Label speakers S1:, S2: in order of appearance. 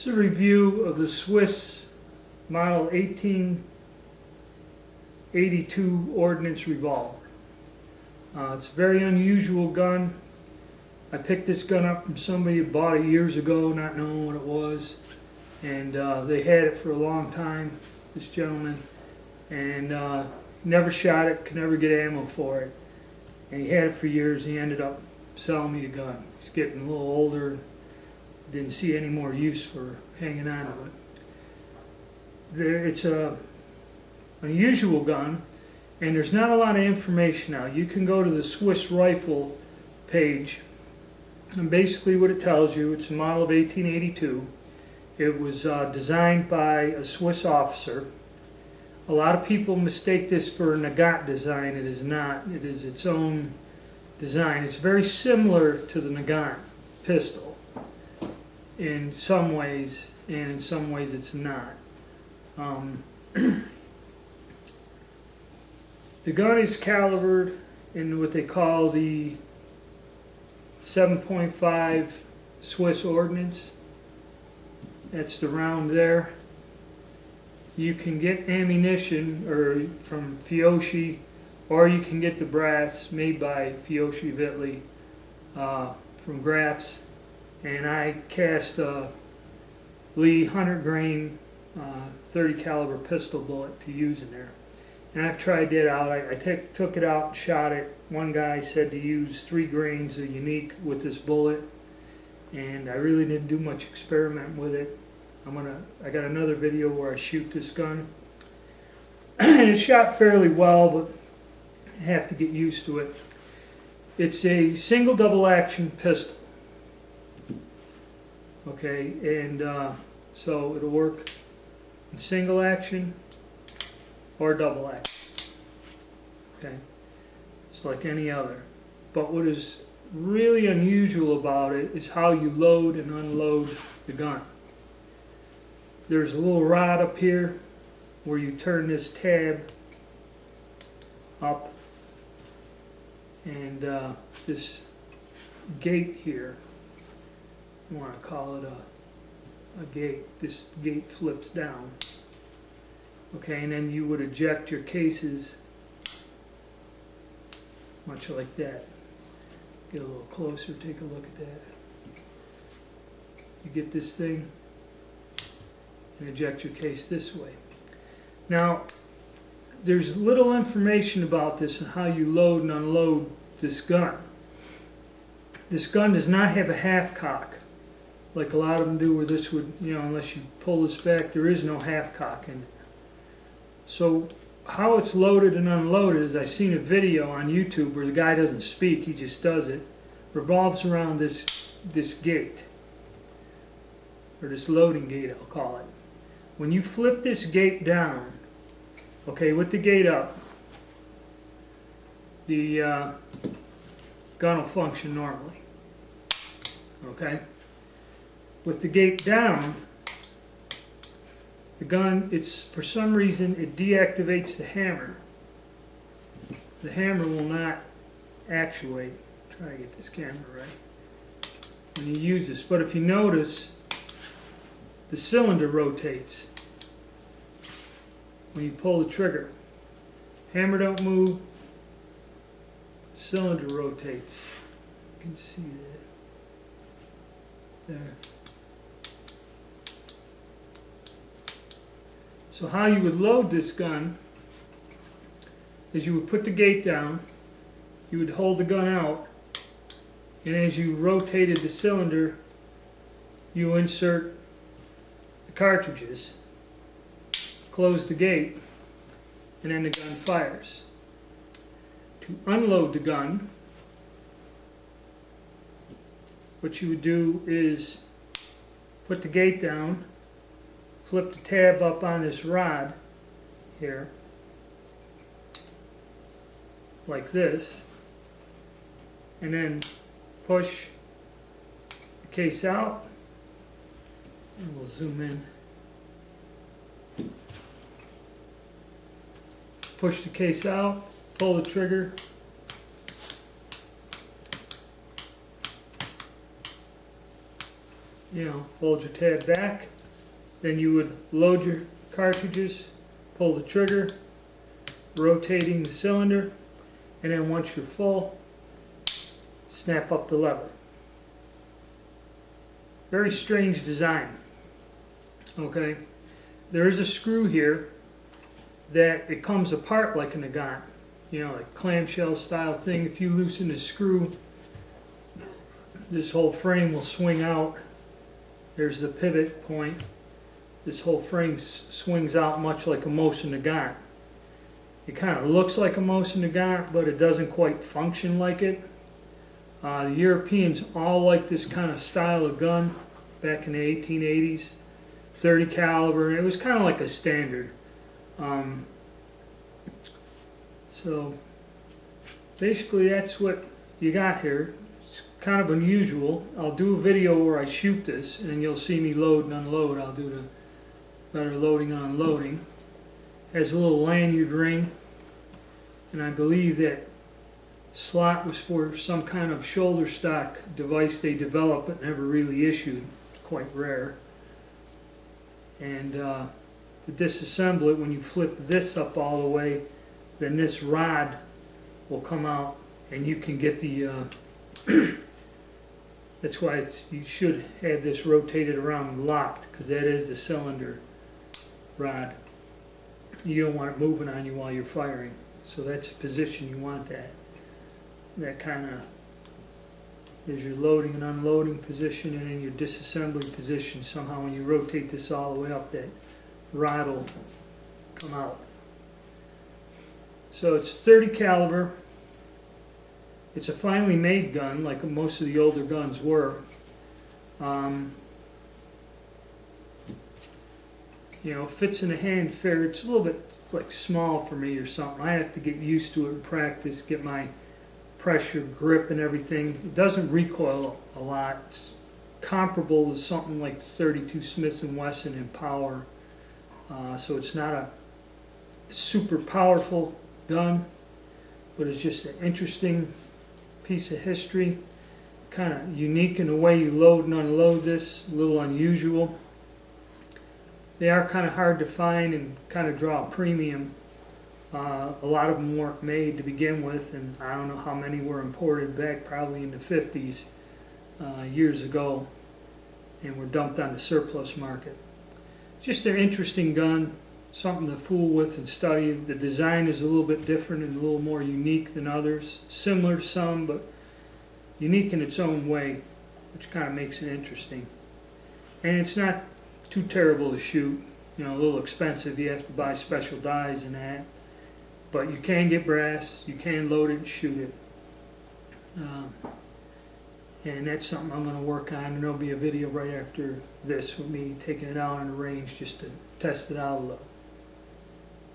S1: This is a review of the Swiss model 1882 Ordnance Revolver. It's a very unusual gun. I picked this gun up from somebody who bought it years ago, not knowing what it was. And they had it for a long time, this gentleman. And never shot it, could never get ammo for it. And he had it for years. He ended up selling me the gun. He's getting a little older. Didn't see any more use for hanging on to it. It's a unusual gun, and there's not a lot of information now. You can go to the Swiss rifle page, and basically what it tells you, it's a model of 1882. It was designed by a Swiss officer. A lot of people mistake this for a Nagant design. It is not. It is its own design. It's very similar to the Nagant pistol in some ways, and in some ways it's not. The gun is calibered in what they call the 7.5 Swiss Ordnance. That's the round there. You can get ammunition from Fiocchi, or you can get the brass made by Fiocchi Vitali from Graf's. And I cast a Lee 100 grain 30 caliber pistol bullet to use in there. And I've tried that out. I took it out and shot it. One guy said to use 3 grains of unique with this bullet, and I really didn't do much experiment with it. I got another video where I shoot this gun. And it shot fairly well, but I have to get used to it. It's a single double action pistol. Okay, and so it'll work in single action or double action. Okay, so like any other. But what is really unusual about it is how you load and unload the gun. There's a little rod up here where you turn this tab up, and this gate here, you want to call it a gate. This gate flips down. Okay, and then you would eject your cases much like that. Get a little closer, take a look at that. You get this thing and eject your case this way. Now, there's little information about this and how you load and unload this gun. This gun does not have a half cock like a lot of them do, where this would, unless you pull this back, there is no half cock in it. So how it's loaded and unloaded is, I've seen a video on YouTube where the guy doesn't speak, he just does it, revolves around this gate, or this loading gate I'll call it. When you flip this gate down, okay, with the gate up, the gun will function normally. Okay? With the gate down, the gun, for some reason, it deactivates the hammer. The hammer will not actuate. Try to get this camera right when you use this. But if you notice, the cylinder rotates when you pull the trigger. Hammer don't move, cylinder rotates. You can see that there. So how you would load this gun is you would put the gate down, you would hold the gun out, and as you rotated the cylinder, you insert the cartridges, close the gate, and then the gun fires. To unload the gun, what you would do is put the gate down, flip the tab up on this rod here, like this, and then push the case out, and we'll zoom in. Push the case out, pull the trigger, fold your tab back. Then you would load your cartridges, pull the trigger, rotating the cylinder, and then once you're full, snap up the lever. Very strange design. Okay, there is a screw here that it comes apart like a Nagant, like clamshell style thing. If you loosen the screw, this whole frame will swing out. There's the pivot point. This whole frame swings out much like a Mosin Nagant. It kind of looks like a Mosin Nagant, but it doesn't quite function like it. The Europeans all liked this kind of style of gun back in the 1880s. 30 caliber, and it was kind of like a standard. So basically that's what you got here. It's kind of unusual. I'll do a video where I shoot this and you'll see me load and unload. I'll do the better loading and unloading. Has a little lanyard ring, and I believe that slot was for some kind of shoulder stock device they developed but never really issued. It's quite rare. And to disassemble it, when you flip this up all the way, then this rod will come out and you can get the that's why you should have this rotated around and locked, because that is the cylinder rod. You don't want it moving on you while you're firing, so that's the position you want. That kind of is your loading and unloading position, and then your disassembly position. Somehow when you rotate this all the way up, that rod will come out. So it's 30 caliber. It's a finely made gun, like most of the older guns were. Fits in the hand fair. It's a little bit like small for me or something. I have to get used to it and practice, get my pressure, grip, and everything. It doesn't recoil a lot. It's comparable to something like the 32 Smith & Wesson in power. So it's not a super powerful gun, but it's just an interesting piece of history. Kind of unique in the way you load and unload this. A little unusual. They are kind of hard to find and kind of draw a premium. A lot of them weren't made to begin with, and I don't know how many were imported back probably in the 50s, years ago, and were dumped on the surplus market. Just an interesting gun, something to fool with and study. The design is a little bit different and a little more unique than others. Similar to some, but unique in its own way, which kind of makes it interesting. And it's not too terrible to shoot. A little expensive. You have to buy special dies and that. But you can get brass, you can load it and shoot it. And that's something I'm going to work on, and there'll be a video right after this with me taking it out on the range just to test it out a little.